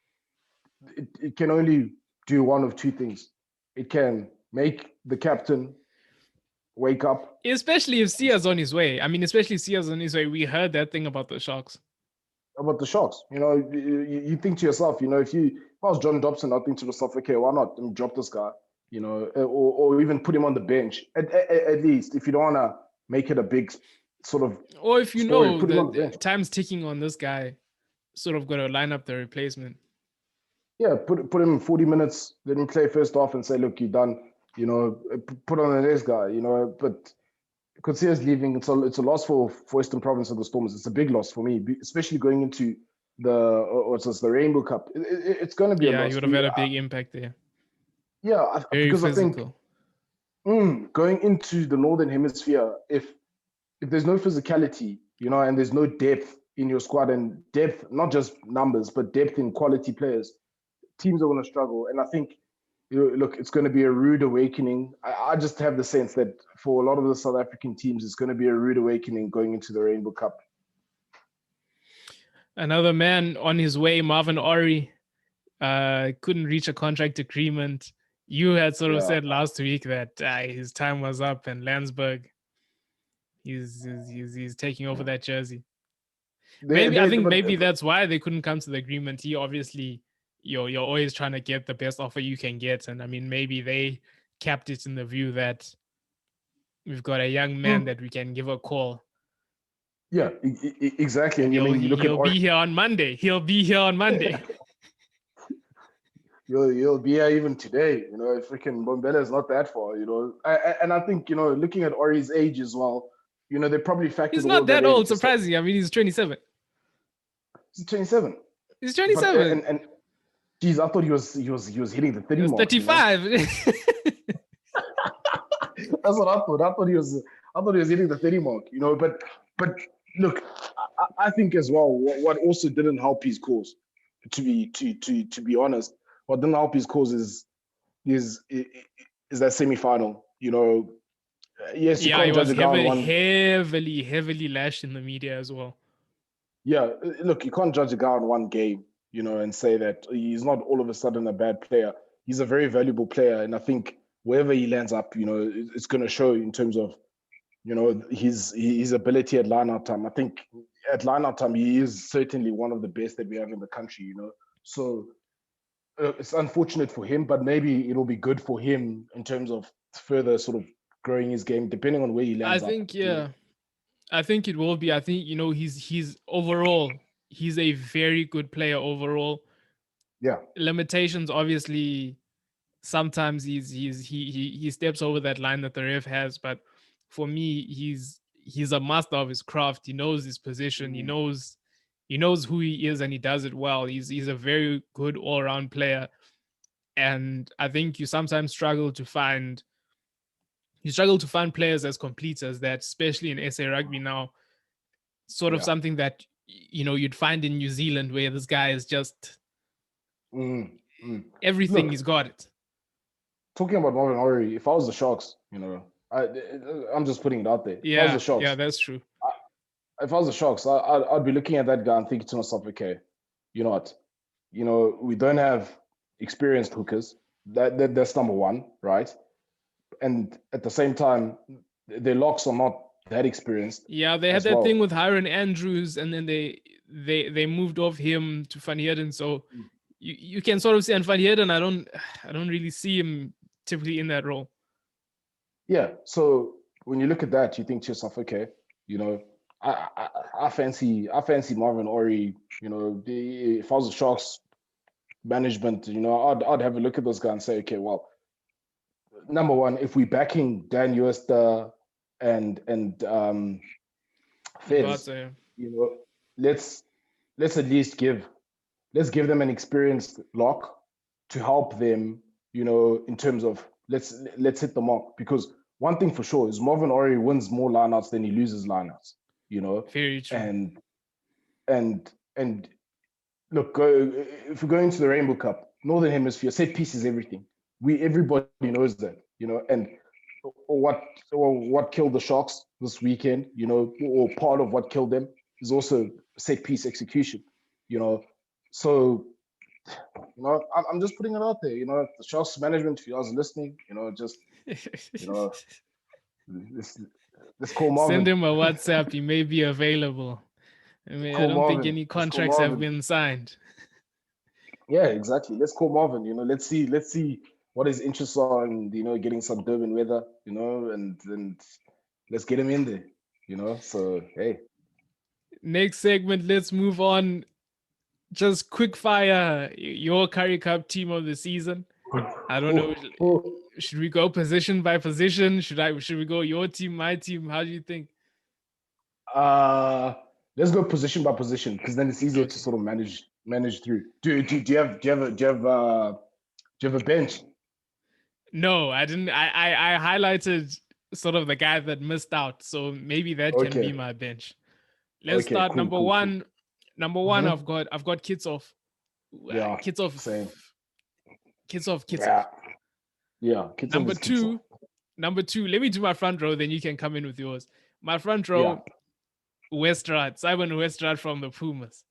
S2: it can only do one of two things. It can make the captain wake up.
S1: Especially if Sia's on his way. I mean, especially if Sia's on his way. We heard that thing about the Sharks.
S2: About the Sharks, you know, you think to yourself, you know, if I was John Dobson, I'd think to myself, okay, why not drop this guy, you know, or even put him on the bench at least, if you don't want to make it a big sort of,
S1: or if you story, know the time's ticking on this guy, sort of got to line up the replacement.
S2: Yeah, put him in 40 minutes, let him play first off and say, look, you're done, you know, put on the next guy, you know, but Kutsia's leaving. It's a loss for Western Province of the Stormers. It's a big loss for me, especially going into the Rainbow Cup. It's going to be a loss.
S1: Yeah, you would have had a big impact there.
S2: Yeah, because physical. I think going into the Northern Hemisphere, if there's no physicality, you know, and there's no depth in your squad, and depth, not just numbers, but depth in quality players, teams are going to struggle. And I think, look, it's going to be a rude awakening. I just have the sense that for a lot of the South African teams, it's going to be a rude awakening going into the Rainbow Cup.
S1: Another man on his way, Marvin Ori, couldn't reach a contract agreement. You had sort of said last week that his time was up, and Landsberg, he's taking over that jersey. I think maybe that's why they couldn't come to the agreement. He obviously, you're always trying to get the best offer you can get, and I mean, maybe they kept it in the view that we've got a young man that we can give a call.
S2: Yeah, exactly. And
S1: he'll be here on Monday. He'll be here on Monday.
S2: You'll be here even today. You know, freaking Bombela is not that far. You know, and I think, you know, looking at Ori's age as well, you know, they probably factored.
S1: He's not that old. Surprisingly, I mean, he's 27.
S2: He's 27.
S1: He's 27.
S2: And geez, I thought he was hitting the 30 mark.
S1: 35.
S2: You know? That's what I thought. I thought he was hitting the 30 mark. You know, but look, I think as well, what also didn't help his cause, to be honest, what didn't help his cause is that semi-final. You know, yes, you can't judge a guy on one.
S1: Heavily lashed in the media as well.
S2: Yeah, look, you can't judge a guy on one game, you know, and say that he's not all of a sudden a bad player. He's a very valuable player, and I think wherever he lands up, you know, it's going to show in terms of, you know, his ability at line-out time. I think at line-out time, he is certainly one of the best that we have in the country, you know. So it's unfortunate for him, but maybe it'll be good for him in terms of further sort of growing his game, depending on where he lands.
S1: I think, yeah. I think it will be. I think, you know, he's overall, he's a very good player overall.
S2: Yeah.
S1: Limitations, obviously, sometimes he steps over that line that the ref has, but for me, he's a master of his craft. He knows his position. He knows who he is, and he does it well. He's a very good all-round player. And I think you sometimes struggle to find players as complete as that, especially in SA rugby now. Sort of something that you'd find in New Zealand, where this guy is just everything. He's got it.
S2: Talking about Marvin Orie, if I was the Sharks, I'm just putting it out there.
S1: Yeah,
S2: if I was the Sharks,
S1: yeah, that's true.
S2: If I was the Sharks, I'd be looking at that guy and thinking to myself, okay, you know what? We don't have experienced hookers. That's number one, right? And at the same time, their locks are not that experienced.
S1: Yeah, they had that thing with Hiron Andrews, and then they moved off him to Van Heerden. So you can sort of see, and Van Heerden, I don't really see him typically in that role.
S2: Yeah. So when you look at that, you think to yourself, okay, I fancy Marvin Orie. If I was the Sharks management, I'd have a look at this guy and say, okay, well, number one, if we're backing Dan Uester and Fez, let's at least give them an experienced lock to help them, in terms of let's hit the mark. Because one thing for sure is Marvin Orie wins more lineouts than he loses lineouts.
S1: Very true.
S2: And look, if we go into the Rainbow Cup, Northern Hemisphere, set piece is everything. Everybody knows that, and what killed the Sharks this weekend, or part of what killed them is also set piece execution, So, I'm just putting it out there, the Sharks management, if you guys are listening, let's call Marvin.
S1: Send him a WhatsApp. He may be available. I mean, I don't think any contracts have been signed.
S2: Yeah, exactly. Let's call Marvin. Let's see what his interests are, and getting some Durban weather. And let's get him in there. So hey.
S1: Next segment. Let's move on. Just quick fire. Your Currie Cup team of the season. I don't know. Should we go position by position? Should we go your team, my team? How do you think?
S2: Let's go position by position, because then it's easier to sort of manage through. Do you have a bench?
S1: No, I didn't. I highlighted sort of the guy that missed out, so maybe that can be my bench. Let's start. Cool, number one. Cool. Number one, I've got Kitsoff.
S2: Yeah,
S1: Kitsoff.
S2: Same.
S1: Kitsoff.
S2: Yeah. Kitsoff
S1: Number two. Let me do my front row, then you can come in with yours. My front row. Westrad, Simon Westrad from the Pumas.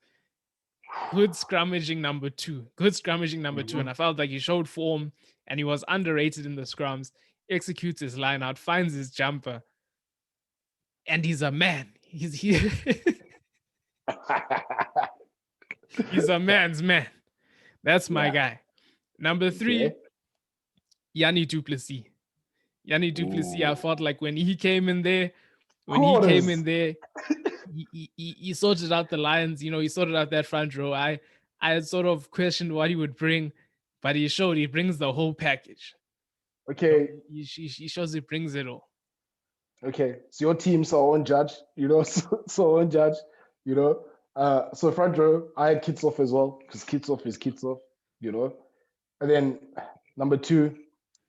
S1: Good scrummaging number two. And I felt like he showed form and he was underrated in the scrums. Executes his line out, finds his jumper, and he's a man. He's a man's man. That's my guy. Number three, Yanni du Plessis. I felt like when he came in there, he sorted out the Lions, he sorted out that front row. I had sort of questioned what he would bring, but he showed he brings the whole package.
S2: Okay.
S1: He shows he brings it all.
S2: Okay. So your team's our own judge, so own judge, So front row, I had Kitsoff as well, because Kitsoff is Kitsoff, And then number two,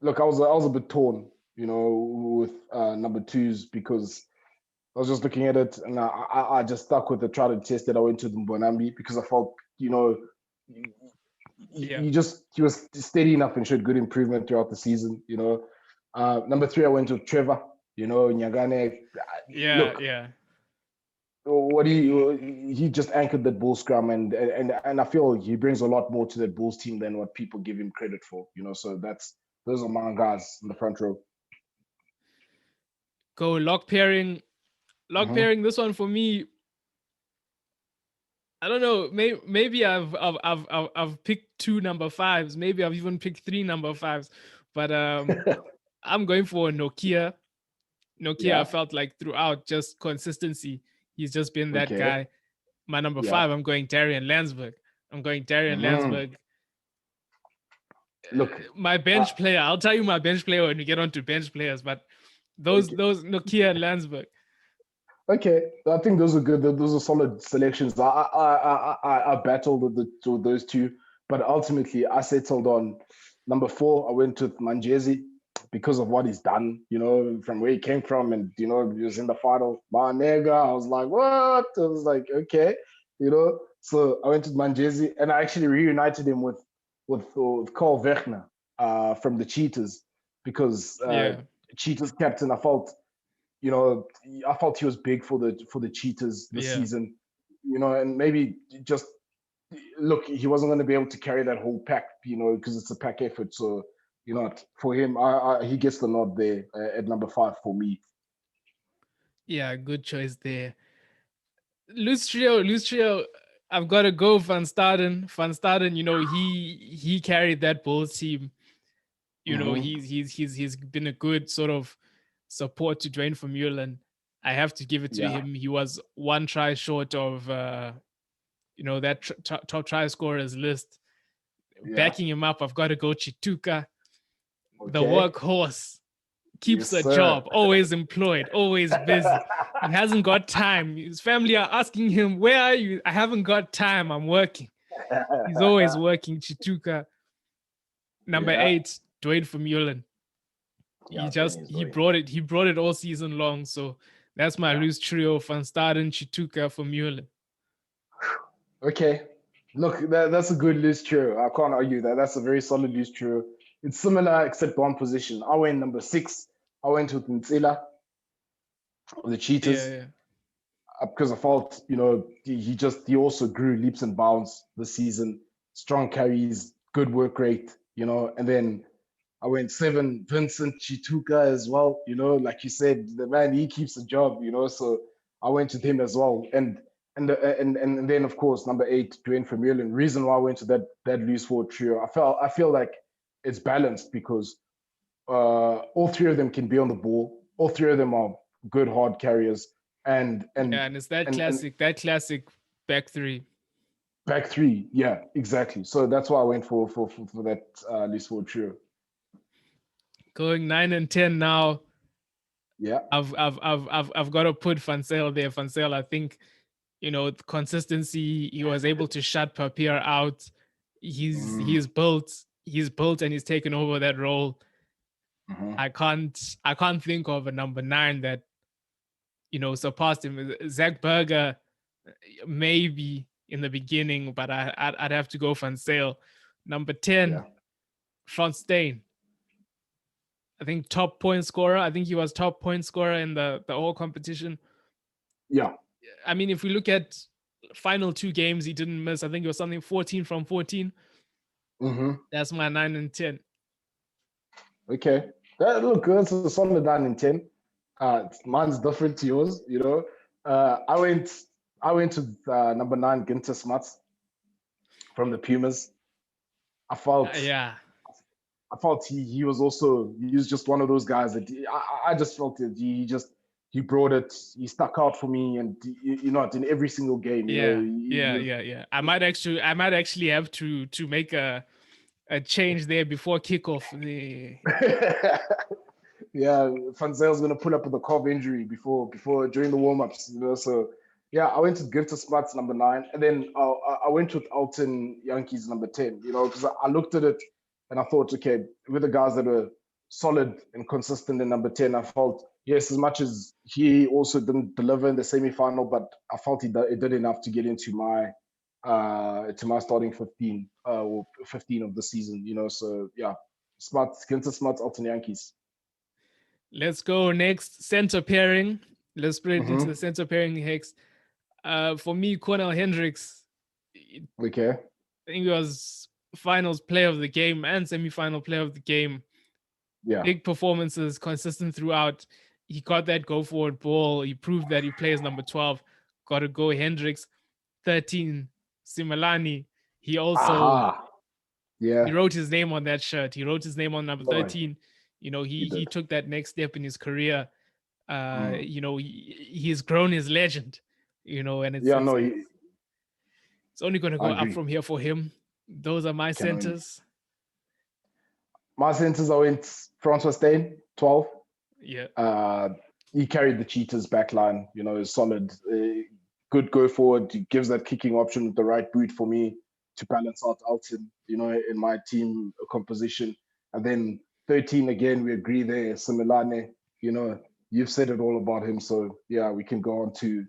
S2: look, I was a bit torn, with number twos, because I was just looking at it, and I just stuck with the try to test that I went to Mbonambi, because I felt, he was steady enough and showed good improvement throughout the season. Number three, I went to Trevor. Nyagane. What he just anchored that Bulls scrum, and I feel he brings a lot more to that Bulls team than what people give him credit for. So those are my guys in the front row.
S1: Go lock pairing. Pairing, this one for me, I don't know. Maybe I've picked 2 number 5s. Maybe I've even picked 3 number 5s. But I'm going for Nokia. I felt like throughout, just consistency. He's just been that guy. My number 5, I'm going Darian Landsberg. Landsberg.
S2: Look,
S1: my bench player. I'll tell you my bench player when we get on to bench players. But Those
S2: Okay.
S1: Nokia and Landsberg.
S2: Okay, I think those are good. Those are solid selections. I battled with those two, but ultimately I settled on number 4. I went with Manjezi because of what he's done. From where he came from, and he was in the final. My nigga, I was like, what? I was like, okay, So I went with Manjezi, and I actually reunited him with Carl Wechner from the Cheetahs because
S1: Yeah.
S2: Cheetahs captain. I felt he was big for the Cheetahs this
S1: Yeah.
S2: season, and maybe just look, he wasn't going to be able to carry that whole pack, because it's a pack effort. So, for him, he gets the nod there at number 5 for me.
S1: Yeah, good choice there. Loose trio. I've got to go Van Staden. Van Staden, he carried that Bulls team. He's been a good sort of support to Dwayne Vermeulen. I have to give it to
S2: Yeah,
S1: him. He was one try short of that top try scorers list.
S2: yeah.
S1: Backing him up, I've got to go Chituka, the
S2: Okay.
S1: workhorse. Keeps
S2: Yes,
S1: a
S2: sir.
S1: job, always employed, always busy. He hasn't got time. His family are asking him, "Where are you?" I haven't got time. I'm working. He's always working. Chituka. Number
S2: Yeah.
S1: 8, Dwayne Vermeulen.
S2: Yeah, Dwayne is
S1: He
S2: Dwayne.
S1: brought it. He brought it all season long. So that's my
S2: Yeah.
S1: loose trio: Van Staden, Chituka, Vermeulen.
S2: Okay. Look, that's a good loose trio. I can't argue that. That's a very solid loose trio. It's similar except one position. I went number 6. I went with Ntsila of the
S1: Yeah,
S2: Cheetahs
S1: yeah,
S2: because I felt, he also grew leaps and bounds this season. Strong carries, good work rate, and then I went 7, Vincent Chituka as well, like you said, the man, he keeps a job, so I went with him as well. And then of course number 8, Dwayne Vermeulen. Reason why I went to that loose forward trio, I feel like it's balanced because all 3 of them can be on the ball. All 3 of them are good hard carriers, and
S1: yeah.
S2: and
S1: And it's
S2: and
S1: that classic back 3.
S2: back 3, yeah, exactly. So that's why I went for that loose forward trio.
S1: Going 9 and 10 now.
S2: Yeah.
S1: I've got to put Fansel there. Fansel, I think, consistency. He was able to shut Papier out. He's built. He's built and he's taken over that role.
S2: Mm-hmm.
S1: I can't think of a number 9 that surpassed him. Zach Berger, maybe in the beginning, but I'd have to go Fansel. Number 10,
S2: Yeah.
S1: Franz Steyn. I think top point scorer. I think he was top point scorer in the whole competition.
S2: Yeah.
S1: I mean, if we look at final 2 games, he didn't miss. I think it was something 14 from 14.
S2: Mm-hmm.
S1: That's my 9 and 10.
S2: Okay. Look, that's a solid 9 and 10. Mine's different to yours, I went to number 9, Ginter Smuts from the Pumas. I felt
S1: Yeah.
S2: I felt he was just one of those guys that I just felt that he brought it. He stuck out for me, and in every single game,
S1: Yeah. I might actually have to make a change there before kickoff.
S2: Yeah, Fanzel's gonna pull up with a calf injury before during the warm-ups, So yeah, I went to Ginter Smuts number 9, and then I went with Alton Yankees number 10. Because I looked at it and I thought, okay, with the guys that were solid and consistent in number 10, I felt yes, as much as he also didn't deliver in the semi-final, but I felt he did enough to get into my starting 15 or 15 of the season. So yeah, Ginter Smuts, Alton Yankees.
S1: Let's go next center pairing. Let's spread it into
S2: Mm-hmm.
S1: the center pairing, Hex. For me, Conor Hendricks, I
S2: Okay.
S1: think he was finals player of the game and semi-final player of the game.
S2: Yeah.
S1: Big performances, consistent throughout. He got that go forward ball. He proved that he plays number 12. Got to go Hendricks. 13, Simelani. He also
S2: Aha. Yeah.
S1: he wrote his name on that shirt. He wrote his name on number
S2: No,
S1: 13.
S2: he
S1: He
S2: did.
S1: took that next step in his career. He's grown his legend. And
S2: Yeah. No,
S1: it's only going to
S2: I
S1: go up
S2: agree.
S1: from here for him. Those are my
S2: Can only.
S1: centers.
S2: My centers, I went Francois Steyn, 12.
S1: Yeah.
S2: He carried the Cheetahs back line, is solid. Good go forward. He gives that kicking option with the right boot for me to balance out Alton, in my team composition. And then 13 again, we agree there. Similane, you've said it all about him. So yeah, we can go on to,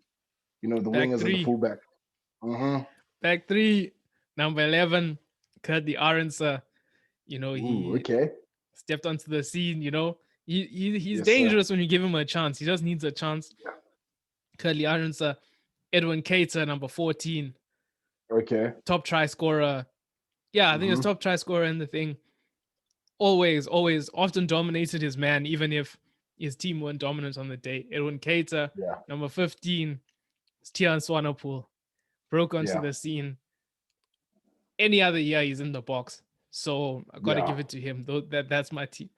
S2: the
S1: Back
S2: wingers and the
S1: three.
S2: fullback.
S1: Back three, number 11, Currie Aronsa. He
S2: Okay.
S1: stepped onto the scene. He's
S2: Yes,
S1: dangerous when you give him a chance. He just needs a chance.
S2: Yeah.
S1: Currie Aronsa, Edwin Cater, number 14.
S2: Okay.
S1: Top try scorer. Yeah, I think it's top try scorer in the thing. Always, often dominated his man, even if his team weren't dominant on the day. Edwin Cater,
S2: Yeah.
S1: number 15, Tian Swanepoel, broke onto
S2: Yeah.
S1: the scene. Any other year, he's in the box. So I got to
S2: Yeah.
S1: give it to him. Though that's my team.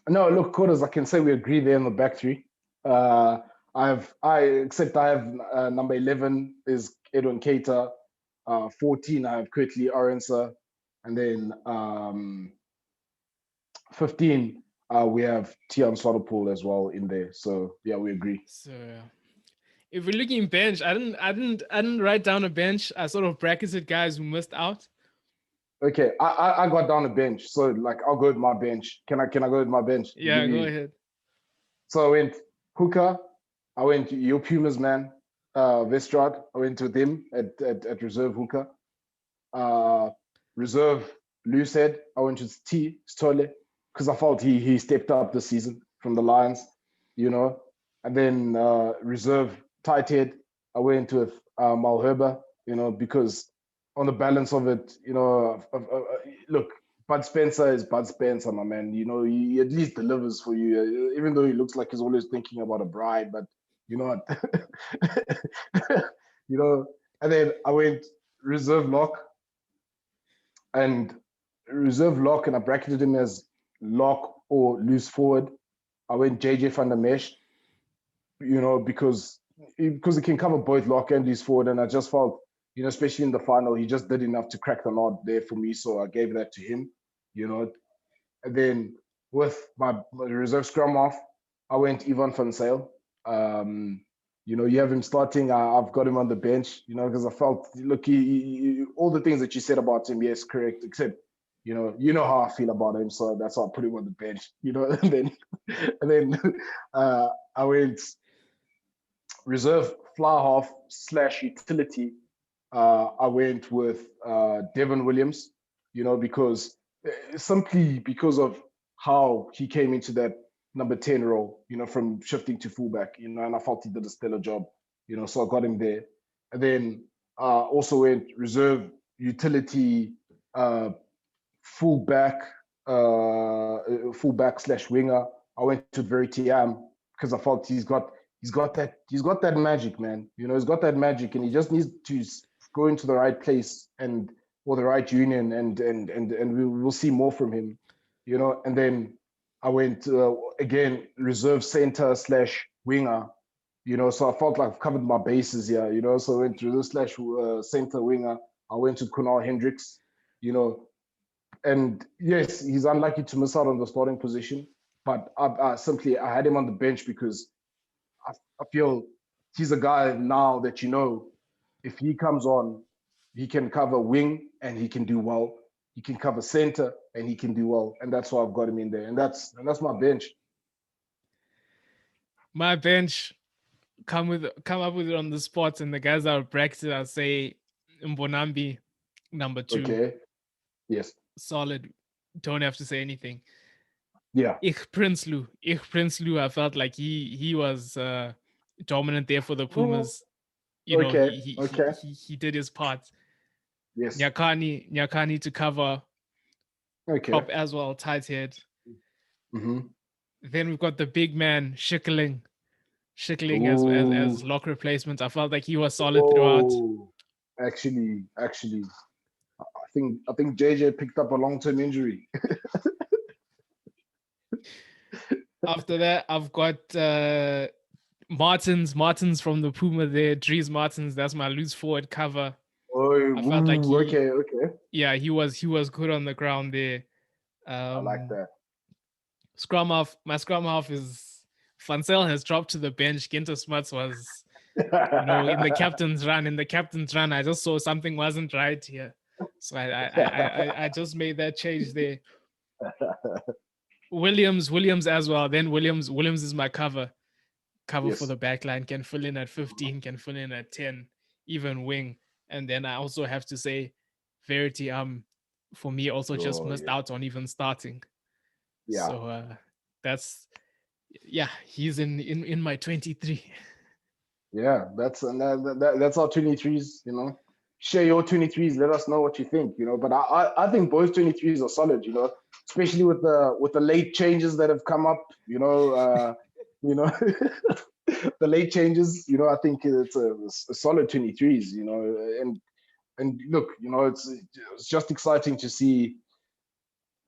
S2: No, look, quarters. I can say we agree there in the back three. I have number 11 is Edwin Cater. 14 I have Currie Aronsa, and then 15 we have Tian Swanepoel as well in there. So yeah, we agree.
S1: So if we're looking bench, I didn't write down a bench. I sort of bracketed guys who missed out.
S2: Okay, I got down a bench. So like I'll go with my bench. Can I go with my bench?
S1: Yeah, go ahead.
S2: So I went Hooker. I went your Pumas man, Vestrad. I went with him at reserve Hooker. Reserve Loosehead. I went with T Stole because I felt he stepped up this season from the Lions, And then reserve tight head. I went with Malherbe, because on the balance of it, look, Bud Spencer is Bud Spencer, my man. He at least delivers for you, even though he looks like he's always thinking about a bride. But you know what? And then I went reserve lock, and I bracketed him as lock or loose forward. I went JJ van der Mesh, because he can cover both lock and loose forward, and I just felt, especially in the final, he just did enough to crack the nod there for me, so I gave that to him, And then with my reserve scrum off, I went Ivan van Zyl. You have him starting. I've got him on the bench, because I felt, look, he, all the things that you said about him, yes, correct, except, you know how I feel about him, so that's why I put him on the bench, and then I went reserve fly half / utility. I went with Devon Williams, simply because of how he came into that number 10 role, from shifting to fullback, and I felt he did a stellar job, so I got him there. And then also went reserve utility fullback / winger. I went to Veritiam because I felt he's got that magic, man. He's got that magic, and he just needs to go into the right place or the right union, and we'll see more from him, And then I went again reserve center / winger, So I felt like I've covered my bases here, So I went reserve / center winger. I went to Conor Hendricks, And yes, he's unlucky to miss out on the starting position, but I had him on the bench because I feel he's a guy now that if he comes on, he can cover wing and he can do well. He can cover center and he can do well, and that's why I've got him in there. And that's my bench.
S1: My bench, come up with it on the spot, and the guys that are bracketed, I'll say Mbonambi, number 2.
S2: Okay. Yes.
S1: Solid. Don't have to say anything.
S2: Yeah.
S1: Ich Prinsloo, I felt like he was dominant there for the Pumas. He did his part.
S2: Yes.
S1: Nyakani to cover.
S2: Okay.
S1: Top as well, tight head. Then we've got the big man Schickling as lock replacement. I felt like he was solid throughout.
S2: Actually, I think JJ picked up a long-term injury.
S1: After that, I've got Martins from the Puma there. Dries Martins, that's my loose forward cover.
S2: I felt like okay.
S1: Yeah, he was good on the ground there.
S2: I like that.
S1: My scrum half is Fansel has dropped to the bench. Ginter Smuts was, in the captain's run. I just saw something wasn't right here, so I just made that change there. Williams as well. Then Williams is my cover
S2: Yes.
S1: for the back line. Can fill in at 15, can fill in at 10, even wing. And then I also have to say, Verity, for me also just missed out on even starting.
S2: Yeah.
S1: So that's he's in my 23.
S2: Yeah, that's our 23s. Share your 23s. Let us know what you think. But I think both 23s are solid. Especially with the late changes that have come up. The late changes. I think it's a solid 23s. And look, it's just exciting to see.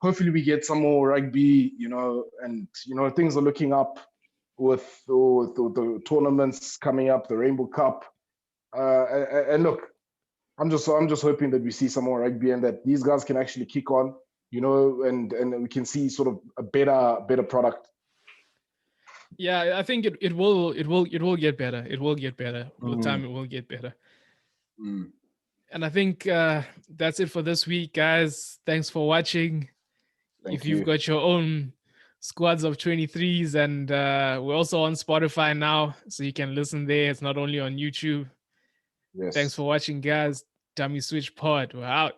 S2: Hopefully, we get some more rugby. And things are looking up with the tournaments coming up, the Rainbow Cup. And look, I'm just hoping that we see some more rugby and that these guys can actually kick on, and we can see sort of a better product.
S1: Yeah, I think it will get better. It will get better. With time, it will get better. And I think that's it for this week, guys. Thanks for watching. If you've got your own squads of 23s, and we're also on Spotify now, so you can listen there. It's not only on YouTube.
S2: Yes.
S1: Thanks for watching, guys. Dummy Switch Pod. We're out.